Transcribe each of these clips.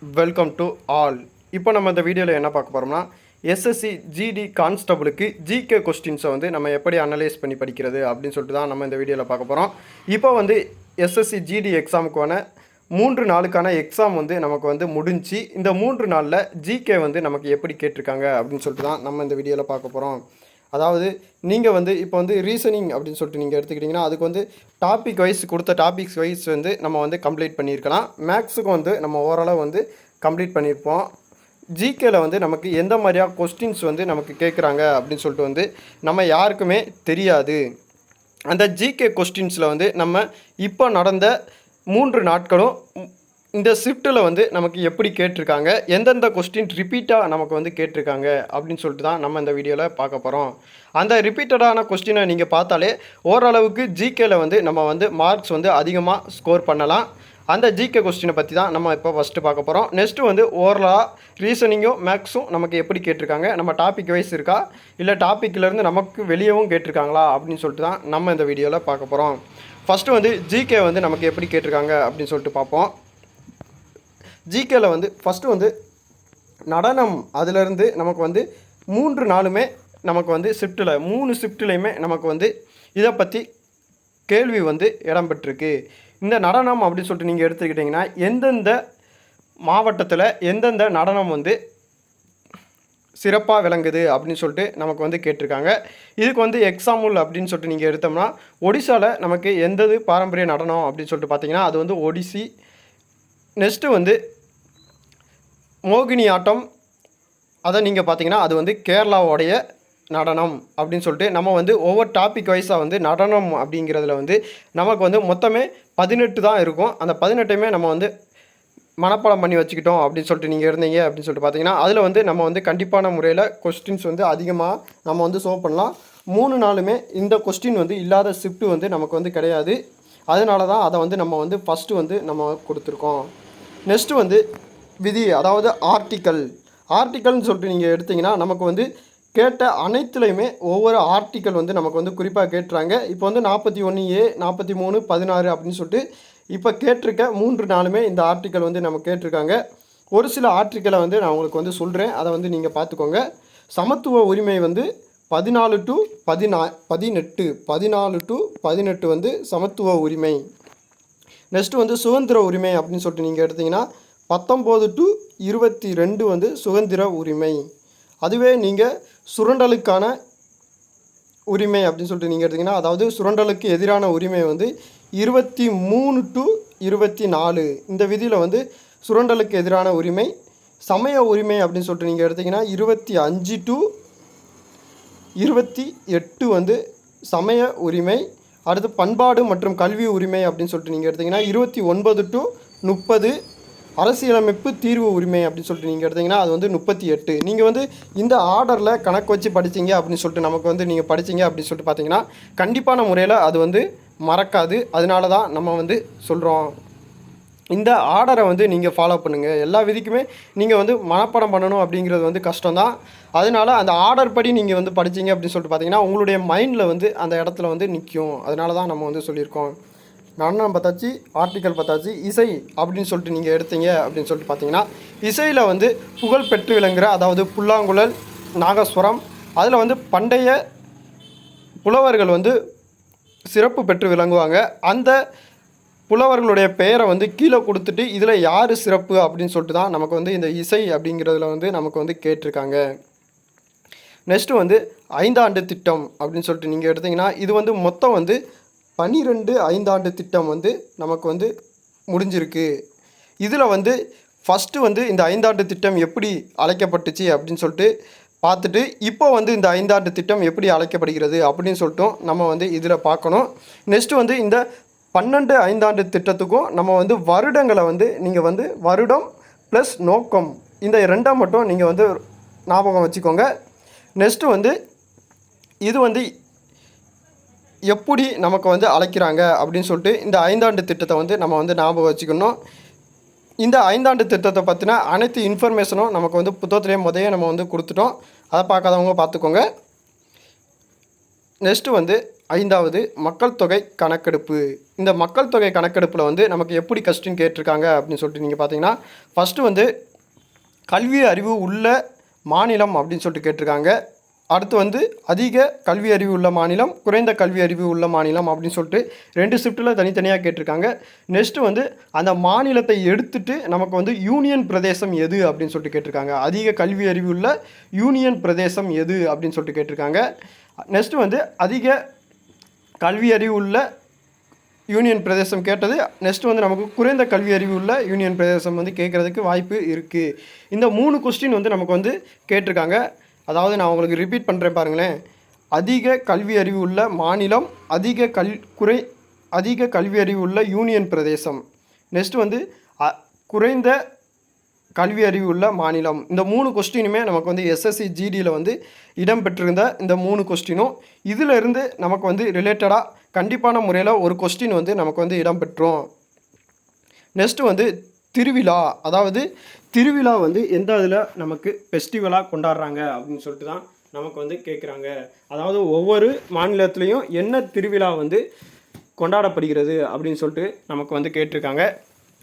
Welcome to all. இப்போ நம்ம இந்த வீடியோவில் என்ன பார்க்க போகிறோம்னா, எஸ்எஸ்சி ஜிடி கான்ஸ்டபிளுக்கு ஜிகே கொஸ்டின்ஸை வந்து நம்ம எப்படி அனலைஸ் பண்ணி படிக்கிறது அப்படின்னு சொல்லிட்டு தான் நம்ம இந்த வீடியோவில் பார்க்க போகிறோம். இப்போ வந்து எஸ்எஸ்சி ஜிடி எக்ஸாமுக்கான 3 நாளுக்கான எக்ஸாம் வந்து நமக்கு வந்து முடிஞ்சு, இந்த 3 நாளில் ஜிகே வந்து நமக்கு எப்படி கேட்டிருக்காங்க அப்படின்னு சொல்லிட்டு தான் நம்ம இந்த வீடியோவில் பார்க்க போகிறோம். அதாவது நீங்கள் வந்து இப்போ வந்து ரீசனிங் அப்படின்னு சொல்லிட்டு நீங்கள் எடுத்துக்கிட்டிங்கன்னா, அதுக்கு வந்து டாபிக் வைஸ் கொடுத்த டாபிக்ஸ் வைஸ் வந்து நம்ம வந்து கம்ப்ளீட் பண்ணியிருக்கலாம். மேக்ஸுக்கு வந்து நம்ம ஓரளவு வந்து கம்ப்ளீட் பண்ணியிருப்போம். ஜிகேல வந்து நமக்கு எந்த மாதிரியா கொஸ்டின்ஸ் வந்து நமக்கு கேட்குறாங்க அப்படின்னு சொல்லிட்டு வந்து நம்ம யாருக்குமே தெரியாது. அந்த ஜிகே கொஸ்டின்ஸில் வந்து நம்ம இப்போ நடந்த 3 நாட்களும் இந்த ஷிஃப்ட்டில் வந்து நமக்கு எப்படி கேட்டிருக்காங்க, எந்தெந்த கொஸ்டின் ரிப்பீட்டாக நமக்கு வந்து கேட்டிருக்காங்க அப்படின்னு சொல்லிட்டு தான் நம்ம இந்த வீடியோவில் பார்க்க போகிறோம். அந்த ரிப்பீட்டடான கொஸ்டினை நீங்கள் பார்த்தாலே ஓரளவுக்கு ஜிகேல வந்து நம்ம வந்து மார்க்ஸ் வந்து அதிகமாக ஸ்கோர் பண்ணலாம். அந்த ஜிகே கொஸ்டினை பற்றி தான் நம்ம இப்போ ஃபஸ்ட்டு பார்க்க போகிறோம். நெக்ஸ்ட்டு வந்து ஓவரலாக ரீசனிங்கும் மேக்ஸும் நமக்கு எப்படி கேட்டிருக்காங்க, நம்ம டாபிக் வைஸ் இருக்கா இல்லை டாப்பிக்கிலேருந்து நமக்கு வெளியவும் கேட்டிருக்காங்களா அப்படின்னு சொல்லிட்டு தான் நம்ம இந்த வீடியோவில் பார்க்க போகிறோம். ஃபஸ்ட்டு வந்து ஜிகே வந்து நமக்கு எப்படி கேட்டிருக்காங்க அப்படின்னு சொல்லிட்டு பார்ப்போம். ஜிகேல வந்து ஃபஸ்ட்டு வந்து நடனம், அதிலேருந்து நமக்கு வந்து 3 நாளுமே நமக்கு வந்து ஷிஃப்ட்டில் 3 ஷிஃப்ட்லேயுமே நமக்கு வந்து இதை பற்றி கேள்வி வந்து இடம்பெற்றிருக்கு. இந்த நடனம் அப்படின்னு சொல்லிட்டு நீங்கள் எடுத்துக்கிட்டிங்கன்னா, எந்தெந்த மாவட்டத்தில் எந்தெந்த நடனம் வந்து சிறப்பாக விளங்குது அப்படின்னு சொல்லிட்டு நமக்கு வந்து கேட்டிருக்காங்க. இதுக்கு வந்து எக்ஸாம்பிள் அப்படின்னு சொல்லிட்டு நீங்கள் எடுத்தோம்னா, ஒடிசாவில் நமக்கு எந்தது பாரம்பரிய நடனம் அப்படின்னு சொல்லிட்டு பார்த்தீங்கன்னா, அது வந்து ஒடிசி. நெக்ஸ்ட்டு வந்து மோகினி ஆட்டம், அதை நீங்கள் பார்த்தீங்கன்னா அது வந்து கேரளாவோடைய நடனம் அப்படின்னு சொல்லிட்டு நம்ம வந்து ஒவ்வொரு டாபிக் வைஸாக வந்து நடனம் அப்படிங்கிறதுல வந்து நமக்கு வந்து மொத்தமே 18 தான் இருக்கும். அந்த 18மே நம்ம வந்து மனப்பாடம் பண்ணி வச்சுக்கிட்டோம் அப்படின்னு சொல்லிட்டு நீங்கள் இருந்தீங்க அப்படின்னு சொல்லிட்டு பார்த்தீங்கன்னா, அதில் வந்து நம்ம வந்து கண்டிப்பான முறையில் கொஸ்டின்ஸ் வந்து அதிகமாக நம்ம வந்து சோவ் பண்ணலாம். 3 நாளுமே இந்த கொஸ்டின் வந்து இல்லாத ஷிஃப்ட் வந்து நமக்கு வந்து கிடையாது. அதனால தான் அதை வந்து நம்ம வந்து ஃபஸ்ட்டு வந்து நம்ம கொடுத்துருக்கோம். நெக்ஸ்ட்டு வந்து விதி, அதாவது ஆர்டிக்கல்னு சொல்லிட்டு நீங்கள் எடுத்திங்கன்னா, நமக்கு வந்து கேட்ட அனைத்துலேயுமே ஒவ்வொரு ஆர்டிக்கல் வந்து நமக்கு வந்து குறிப்பாக கேட்டுறாங்க. இப்போ வந்து 41A 43 16 அப்படின்னு சொல்லிட்டு இப்போ கேட்டிருக்க 3 நாளுமே இந்த ஆர்டிக்கல் வந்து நம்ம கேட்டிருக்காங்க. ஒரு சில ஆர்டிக்கலை வந்து நான் உங்களுக்கு வந்து சொல்கிறேன், அதை வந்து நீங்கள் பார்த்துக்கோங்க. சமத்துவ உரிமை வந்து 14 to 18 14 to 18 வந்து சமத்துவ உரிமை. நெக்ஸ்ட்டு வந்து சுதந்திர உரிமை அப்படின்னு சொல்லிட்டு நீங்கள் எடுத்திங்கன்னா 19 to 22 வந்து சுதந்திர உரிமை. அதுவே நீங்கள் சுரண்டலுக்கான உரிமை அப்படின்னு சொல்லிட்டு நீங்கள் எடுத்திங்கன்னா, அதாவது சுரண்டலுக்கு எதிரான உரிமை வந்து 23 to 24. இந்த விதியில் வந்து சுரண்டலுக்கு எதிரான உரிமை. சமய உரிமை அப்படின்னு சொல்லிட்டு நீங்கள் எடுத்திங்கன்னா 25 to 28 வந்து சமய உரிமை. அடுத்து பண்பாடு மற்றும் கல்வி உரிமை அப்படின்னு சொல்லிட்டு நீங்கள் எடுத்திங்கன்னா 29 to 30. அரசியலமைப்பு தீர்வு உரிமை அப்படின்னு சொல்லிட்டு நீங்கள் எடுத்திங்கன்னா அது வந்து 38. நீங்கள் வந்து இந்த ஆர்டரில் கணக்கு வச்சு படிச்சிங்க அப்படின்னு சொல்லிட்டு நமக்கு வந்து நீங்கள் படிச்சிங்க அப்படின்னு சொல்லிட்டு பார்த்தீங்கன்னா கண்டிப்பான முறையில் அது வந்து மறக்காது. அதனால தான் நம்ம வந்து சொல்கிறோம், இந்த ஆர்டரை வந்து நீங்கள் ஃபாலோ பண்ணுங்கள். எல்லா விதிக்குமே நீங்கள் வந்து மனப்பாடம் பண்ணணும் அப்படிங்கிறது வந்து கஷ்டம்தான். அதனால் அந்த ஆர்டர் படி நீங்கள் வந்து படிச்சிங்க அப்படின்னு சொல்லிட்டு பார்த்தீங்கன்னா உங்களுடைய மைண்டில் வந்து அந்த இடத்துல வந்து நிற்கும். அதனால தான் நம்ம வந்து சொல்லியிருக்கோம். நடனம் பார்த்தாச்சு, ஆர்டிக்கல் பார்த்தாச்சு. இசை அப்படின்னு சொல்லிட்டு நீங்கள் எடுத்தீங்க அப்படின்னு சொல்லிட்டு பார்த்தீங்கன்னா, இசையில் வந்து புகழ் பெற்று விளங்குகிற, அதாவது புல்லாங்குழல், நாகஸ்வரம், அதில் வந்து பண்டைய புலவர்கள் வந்து சிறப்பு பெற்று விளங்குவாங்க. அந்த புலவர்களுடைய பெயரை வந்து கீழே கொடுத்துட்டு இதில் யார் சிறப்பு அப்படின்னு சொல்லிட்டு தான் நமக்கு வந்து இந்த இசை அப்படிங்கிறதுல வந்து நமக்கு வந்து கேட்டிருக்காங்க. நெக்ஸ்ட்டு வந்து 5 ஆண்டு திட்டம் அப்படின்னு சொல்லிட்டு நீங்கள் எடுத்திங்கன்னா, இது வந்து மொத்தம் வந்து 12 5 திட்டம் வந்து நமக்கு வந்து முடிஞ்சிருக்கு. இதில் வந்து ஃபஸ்ட்டு வந்து இந்த 5 திட்டம் எப்படி அழைக்கப்பட்டுச்சு அப்படின்னு சொல்லிட்டு பார்த்துட்டு, இப்போ வந்து இந்த 5 திட்டம் எப்படி அழைக்கப்படுகிறது அப்படின்னு சொல்லிட்டும் நம்ம வந்து இதில் பார்க்கணும். நெக்ஸ்ட்டு வந்து இந்த 12 5 திட்டத்துக்கும் நம்ம வந்து வருடங்களை வந்து நீங்கள் வந்து வருடம் ப்ளஸ் நோக்கம், இந்த 2 மட்டும் நீங்கள் வந்து ஞாபகம் வச்சுக்கோங்க. நெக்ஸ்ட்டு வந்து இது வந்து எப்படி நமக்கு வந்து அழைக்கிறாங்க அப்படின்னு சொல்லிட்டு இந்த 5 திட்டத்தை வந்து நம்ம வந்து ஞாபகம் வச்சுக்கணும். இந்த 5 திட்டத்தை பற்றின அனைத்து இன்ஃபர்மேஷனும் நமக்கு வந்து புத்தகத்திலே நம்ம வந்து கொடுத்துட்டோம். அதை பார்க்காதவங்க பார்த்துக்கோங்க. நெக்ஸ்ட்டு வந்து ஐந்தாவது மக்கள் தொகை கணக்கெடுப்பு. இந்த மக்கள் தொகை கணக்கெடுப்பில் வந்து நமக்கு எப்படி கொஸ்டின் கேட்டிருக்காங்க அப்படின்னு சொல்லிட்டு நீங்கள் பார்த்தீங்கன்னா, ஃபஸ்ட்டு வந்து கல்வி அறிவு உள்ள மாநிலம் அப்படின்னு சொல்லிட்டு கேட்டிருக்காங்க. அடுத்து வந்து அதிக கல்வி அறிவு உள்ள மாநிலம், குறைந்த கல்வி அறிவு உள்ள மாநிலம் அப்படின்னு சொல்லிட்டு 2 ஷிஃப்ட்டில் தனித்தனியாக கேட்டிருக்காங்க. நெக்ஸ்ட்டு வந்து அந்த மாநிலத்தை எடுத்துட்டு நமக்கு வந்து யூனியன் பிரதேசம் எது அப்படின்னு சொல்லிட்டு கேட்டிருக்காங்க. அதிக கல்வி அறிவு உள்ள யூனியன் பிரதேசம் எது அப்படின்னு சொல்லிட்டு கேட்டிருக்காங்க. நெக்ஸ்ட்டு வந்து அதிக கல்வி அறிவு உள்ள யூனியன் பிரதேசம் கேட்டது. நெக்ஸ்ட் வந்து நமக்கு குறைந்த கல்வி அறிவு உள்ள யூனியன் பிரதேசம் வந்து கேட்குறதுக்கு வாய்ப்பு இருக்குது. இந்த 3 கொஸ்டின் வந்து நமக்கு வந்து கேட்டிருக்காங்க. அதாவது நான் உங்களுக்கு ரிப்பீட் பண்ணுறேன் பாருங்களேன். அதிக கல்வி அறிவு உள்ள மாநிலம், அதிக கல்வி அறிவு உள்ள யூனியன் பிரதேசம், நெக்ஸ்ட் வந்து குறைந்த கல்வி அறிவு உள்ள மாநிலம். இந்த 3 கொஸ்டினுமே நமக்கு வந்து எஸ்எஸ்சி ஜிடியில் வந்து இடம்பெற்றிருந்த இந்த 3 கொஸ்டினும் இதில் இருந்து நமக்கு வந்து ரிலேட்டடாக கண்டிப்பான முறையில் ஒரு கொஸ்டின் வந்து நமக்கு வந்து இடம்பெற்றோம். நெக்ஸ்ட்டு வந்து திருவிழா, அதாவது திருவிழா வந்து எந்த இதில் நமக்கு ஃபெஸ்டிவலாக கொண்டாடுறாங்க அப்படின்னு சொல்லிட்டு தான் நமக்கு வந்து கேட்குறாங்க. அதாவது ஒவ்வொரு மாநிலத்துலேயும் என்ன திருவிழா வந்து கொண்டாடப்படுகிறது அப்படின்னு சொல்லிட்டு நமக்கு வந்து கேட்டிருக்காங்க.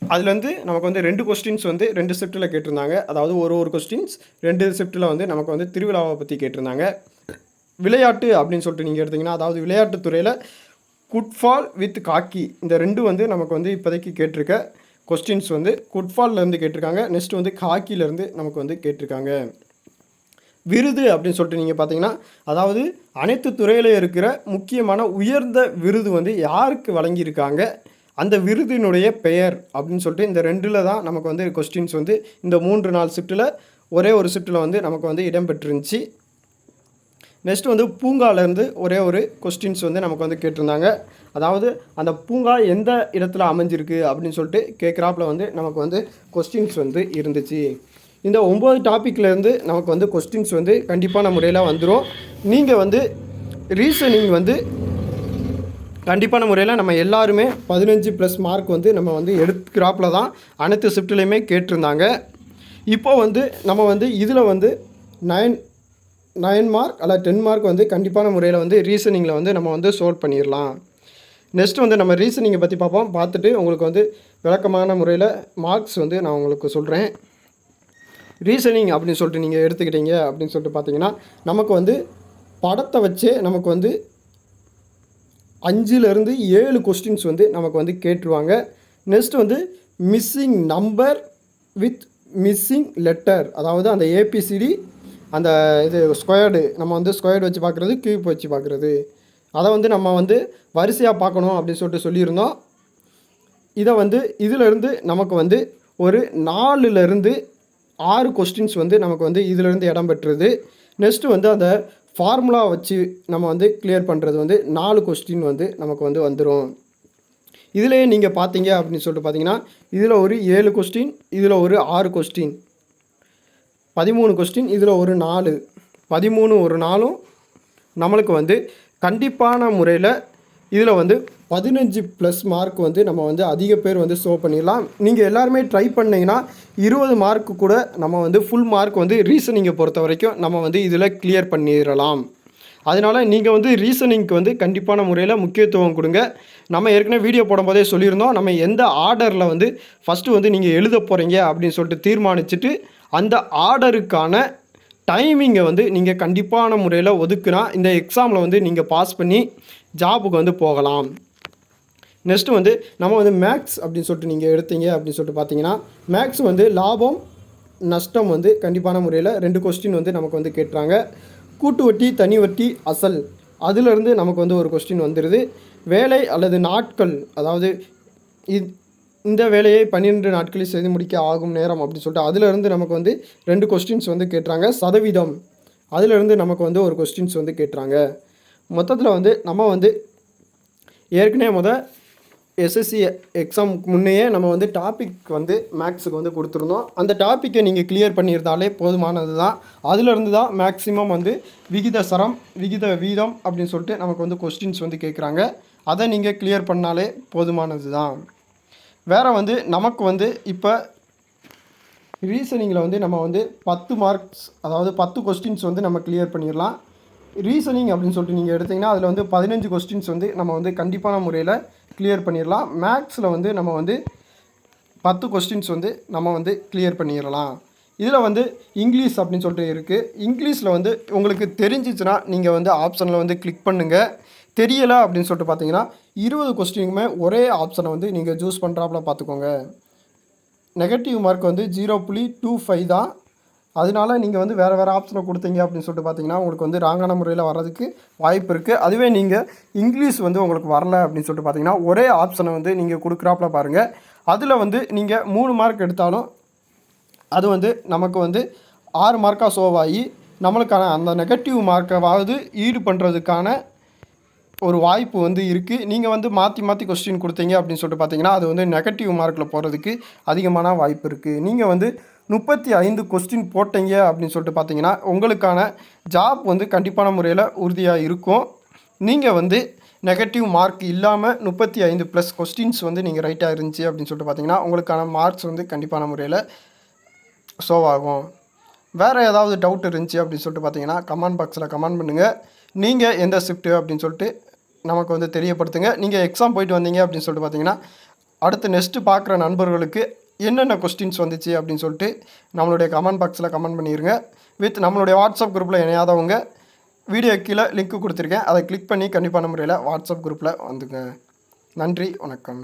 அதுலேருந்து நமக்கு வந்து 2 கொஸ்டின்ஸ் வந்து 2 ஷிஃப்ட்டில் கேட்டிருந்தாங்க. அதாவது ஒரு கொஸ்டின்ஸ் 2 ஷிஃப்ட்டில் வந்து நமக்கு வந்து திருவிழாவை பற்றி கேட்டிருந்தாங்க. விளையாட்டு அப்படின்னு சொல்லிட்டு நீங்கள் எடுத்திங்கன்னா, அதாவது விளையாட்டுத்துறையில் ஃபுட்பால் வித் ஹாக்கி இந்த 2 வந்து நமக்கு வந்து இப்போதைக்கு கேட்டிருக்க கொஸ்டின்ஸ் வந்து ஃபுட்பால்லேருந்து கேட்டிருக்காங்க. நெக்ஸ்ட் வந்து ஹாக்கியிலேருந்து நமக்கு வந்து கேட்டிருக்காங்க. விருது அப்படின்னு சொல்லிட்டு நீங்கள் பார்த்தீங்கன்னா, அதாவது அனைத்து துறையில் இருக்கிற முக்கியமான உயர்ந்த விருது வந்து யாருக்கு வழங்கியிருக்காங்க, அந்த விருதினுடைய பெயர் அப்படின்னு சொல்லிட்டு இந்த 2ல் தான் நமக்கு வந்து கொஸ்டின்ஸ் வந்து இந்த 3-4 ஷிஃப்ட்டில் ஒரே ஒரு ஷிஃப்ட்டில் வந்து நமக்கு வந்து இடம்பெற்றிருந்துச்சு. நெக்ஸ்ட் வந்து பூங்காலேருந்து ஒரு கொஸ்டின்ஸ் வந்து நமக்கு வந்து கேட்டிருந்தாங்க. அதாவது அந்த பூங்கா எந்த இடத்துல அமைஞ்சிருக்கு அப்படின்னு சொல்லிட்டு கேட்குறாப்பில் வந்து நமக்கு வந்து கொஸ்டின்ஸ் வந்து இருந்துச்சு. இந்த 9 டாப்பிக்லேருந்து நமக்கு வந்து கொஸ்டின்ஸ் வந்து கண்டிப்பான முறையில் வந்துடும். நீங்கள் வந்து ரீசனிங் வந்து கண்டிப்பான முறையில் நம்ம எல்லாருமே 15+ மார்க் வந்து நம்ம வந்து எடுக்கிறாப்பில் தான் அனைத்து ஷிஃப்ட்லேயுமே கேட்டிருந்தாங்க. இப்போ வந்து நம்ம வந்து இதில் வந்து 9 மார்க் அல்ல 10 மார்க் வந்து கண்டிப்பான முறையில் வந்து ரீசனிங்கில் வந்து நம்ம வந்து சால்வ் பண்ணிடலாம். நெக்ஸ்ட் வந்து நம்ம ரீசனிங்கை பற்றி பார்ப்போம். பார்த்துட்டு உங்களுக்கு வந்து விளக்கமான முறையில் மார்க்ஸ் வந்து நான் உங்களுக்கு சொல்கிறேன். ரீசனிங் அப்படின்னு சொல்லிட்டு நீங்கள் எடுத்துக்கிட்டீங்க அப்படின்னு சொல்லிட்டு பார்த்தீங்கன்னா, நமக்கு வந்து படத்தை வச்சே நமக்கு வந்து 5லேருந்து 7 கொஸ்டின்ஸ் வந்து நமக்கு வந்து கேட்டுருவாங்க. நெக்ஸ்ட் வந்து missing number with missing letter, அதாவது அந்த ஏபிசிடி அந்த இது ஸ்கொயர்டு, நம்ம வந்து ஸ்கொயர்டு வச்சு பார்க்குறது, கியூப் வச்சு பார்க்குறது, அதை வந்து நம்ம வந்து வரிசையாக பார்க்கணும் அப்படின்னு சொல்லிட்டு சொல்லியிருந்தோம். இதை வந்து இதிலேருந்து நமக்கு வந்து ஒரு 4லேருந்து 6 கொஸ்டின்ஸ் வந்து நமக்கு வந்து இதிலேருந்து இடம்பெற்றுது. நெக்ஸ்ட்டு வந்து அந்த ஃபார்முலா வச்சு நம்ம வந்து கிளியர் பண்ணுறது வந்து 4 கொஸ்டின் வந்து நமக்கு வந்து வந்துடும். இதிலே நீங்கள் பார்த்தீங்க அப்படின்னு சொல்லிட்டு பார்த்தீங்கன்னா, இதில் ஒரு 7 கொஸ்டின், இதில் ஒரு 6 கொஸ்டின், 13 கொஸ்டின், இதில் ஒரு 4, 13 ஒரு 4ம் நம்மளுக்கு வந்து கண்டிப்பான முறையில் இதில் வந்து 15+ மார்க் வந்து நம்ம வந்து அதிக பேர் வந்து ஷோ பண்ணிடலாம். நீங்கள் எல்லாருமே ட்ரை பண்ணிங்கன்னா 20 மார்க்கு கூட நம்ம வந்து ஃபுல் மார்க் வந்து ரீசனிங்கை பொறுத்த வரைக்கும் நம்ம வந்து இதில் கிளியர் பண்ணிடலாம். அதனால் நீங்கள் வந்து ரீசனிங்க்கு வந்து கண்டிப்பான முறையில் முக்கியத்துவம் கொடுங்க. நம்ம ஏற்கனவே வீடியோ போடும்போதே சொல்லியிருந்தோம், நம்ம எந்த ஆர்டரில் வந்து ஃபஸ்ட்டு வந்து நீங்கள் எழுத போகிறீங்க அப்படின்னு சொல்லிட்டு தீர்மானிச்சுட்டு அந்த ஆர்டருக்கான டைமிங்கை வந்து நீங்கள் கண்டிப்பான முறையில் ஒதுக்குனா இந்த எக்ஸாமில் வந்து நீங்கள் பாஸ் பண்ணி ஜாபுக்கு வந்து போகலாம். நெக்ஸ்ட்டு வந்து நம்ம வந்து மேக்ஸ் அப்படின்னு சொல்லிட்டு நீங்கள் எடுத்தீங்க அப்படின்னு சொல்லிட்டு பார்த்தீங்கன்னா, மேக்ஸ் வந்து லாபம் நஷ்டம் வந்து கண்டிப்பான முறையில் 2 கொஸ்டின் வந்து நமக்கு வந்து கேட்டுறாங்க. கூட்டு வட்டி, தனி வட்டி, அசல், அதிலிருந்து நமக்கு வந்து ஒரு கொஸ்டின் வந்துடுது. வேலை அல்லது நாட்கள், அதாவது இந்த வேலையை 12 நாட்களில் செய்து முடிக்க ஆகும் நேரம் அப்படின்னு சொல்லிட்டு அதிலிருந்து நமக்கு வந்து 2 கொஸ்டின்ஸ் வந்து கேட்டுறாங்க. சதவீதம், அதிலிருந்து நமக்கு வந்து ஒரு கொஸ்டின்ஸ் வந்து கேட்டுறாங்க. மொத்தத்தில் வந்து நம்ம வந்து ஏற்கனவே எஸ்எஸ்சி எக்ஸாமுக்கு முன்னையே நம்ம வந்து டாபிக் வந்து மேக்ஸுக்கு வந்து கொடுத்துருந்தோம். அந்த டாப்பிக்கை நீங்கள் கிளியர் பண்ணியிருந்தாலே போதுமானது தான். அதிலிருந்து தான் மேக்ஸிமம் வந்து விகித சரம், விகித வீதம் அப்படின்னு சொல்லிட்டு நமக்கு வந்து கொஸ்டின்ஸ் வந்து கேட்குறாங்க. அதை நீங்கள் கிளியர் பண்ணாலே போதுமானது தான். வேறு வந்து நமக்கு வந்து இப்போ ரீசனிங்கில் வந்து நம்ம வந்து 10 மார்க்ஸ், அதாவது 10 கொஸ்டின்ஸ் வந்து நம்ம கிளியர் பண்ணிடலாம். ரீசனிங் அப்படின்னு சொல்லிட்டு நீங்கள் எடுத்திங்கன்னா அதில் வந்து 15 கொஸ்டின்ஸ் வந்து நம்ம வந்து கண்டிப்பான முறையில் கிளியர் பண்ணிடலாம். மேக்ஸில் வந்து நம்ம வந்து 10 கொஸ்டின்ஸ் வந்து நம்ம வந்து கிளியர் பண்ணிடலாம். இதில் வந்து இங்கிலீஷ் அப்படின்னு சொல்லிட்டு இருக்குது. இங்கிலீஷில் வந்து உங்களுக்கு தெரிஞ்சிச்சுன்னா நீங்கள் வந்து ஆப்ஷனில் வந்து கிளிக் பண்ணுங்கள். தெரியலை அப்படின்னு சொல்லிட்டு பார்த்தீங்கன்னா 20 கொஸ்டினுக்குமே ஒரே ஆப்ஷனை வந்து நீங்கள் சூஸ் பண்ணுறாப்புல பார்த்துக்கோங்க. நெகட்டிவ் மார்க் வந்து 0.25 தான். அதனால நீங்கள் வந்து வேறு ஆப்ஷனை கொடுத்தீங்க அப்படின்னு சொல்லிட்டு பார்த்தீங்கன்னா உங்களுக்கு வந்து ராங்கான முறையில் வர்றதுக்கு வாய்ப்பு இருக்குது. அதுவே நீங்கள் இங்கிலீஷ் வந்து உங்களுக்கு வரல அப்படின்னு சொல்லிட்டு பார்த்தீங்கன்னா ஒரே ஆப்ஷனை வந்து நீங்கள் கொடுக்குறாப்புல பாருங்கள். அதில் வந்து நீங்கள் 3 மார்க் எடுத்தாலும் அது வந்து நமக்கு வந்து 6 மார்க்காக ஷோவாகி நம்மளுக்கான அந்த நெகட்டிவ் மார்க்காவது ஈடு பண்ணுறதுக்கான ஒரு வாய்ப்பு வந்து இருக்குது. நீங்கள் வந்து மாற்றி மாற்றி கொஸ்டின் கொடுத்தீங்க அப்படின்னு சொல்லிட்டு பார்த்தீங்கன்னா அது வந்து நெகட்டிவ் மார்க்கில் போகிறதுக்கு அதிகமான வாய்ப்பு இருக்குது. நீங்கள் வந்து 35 கொஸ்டின் போட்டீங்க அப்படின்னு சொல்லிட்டு பார்த்தீங்கன்னா உங்களுக்கான ஜாப் வந்து கண்டிப்பான முறையில் உறுதியாக இருக்கும். நீங்கள் வந்து நெகட்டிவ் மார்க் இல்லாமல் 35 ப்ளஸ் கொஸ்டின்ஸ் வந்து நீங்கள் ரைட்டாக இருந்துச்சு அப்படின்னு சொல்லிட்டு பார்த்தீங்கன்னா உங்களுக்கான மார்க்ஸ் வந்து கண்டிப்பான முறையில் ஷோவாகும். வேறு ஏதாவது டவுட் இருந்துச்சு அப்படின்னு சொல்லிட்டு பார்த்தீங்கன்னா கமெண்ட் பாக்ஸில் கமெண்ட் பண்ணுங்கள். நீங்கள் எந்த ஷிஃப்ட்டு அப்படின்னு சொல்லிட்டு நமக்கு வந்து தெரியப்படுத்துங்க. நீங்கள் எக்ஸாம் போயிட்டு வந்தீங்க அப்படின்னு சொல்லிட்டு பார்த்தீங்கன்னா அடுத்து நெக்ஸ்ட்டு பார்க்குற நண்பர்களுக்கு என்னென்ன கொஸ்டின்ஸ் வந்துச்சு அப்படின்னு சொல்லிட்டு நம்மளுடைய கமெண்ட் பாக்ஸில் கமெண்ட் பண்ணிடுங்க. வித் நம்மளுடைய வாட்ஸ்அப் குரூப்பில் இணையாதவங்க வீடியோ கீழே லிங்க் கொடுத்துருக்கேன். அதை கிளிக் பண்ணி கண்டிப்பான முறையில் வாட்ஸ்அப் குரூப்பில் வந்துங்க. நன்றி, வணக்கம்.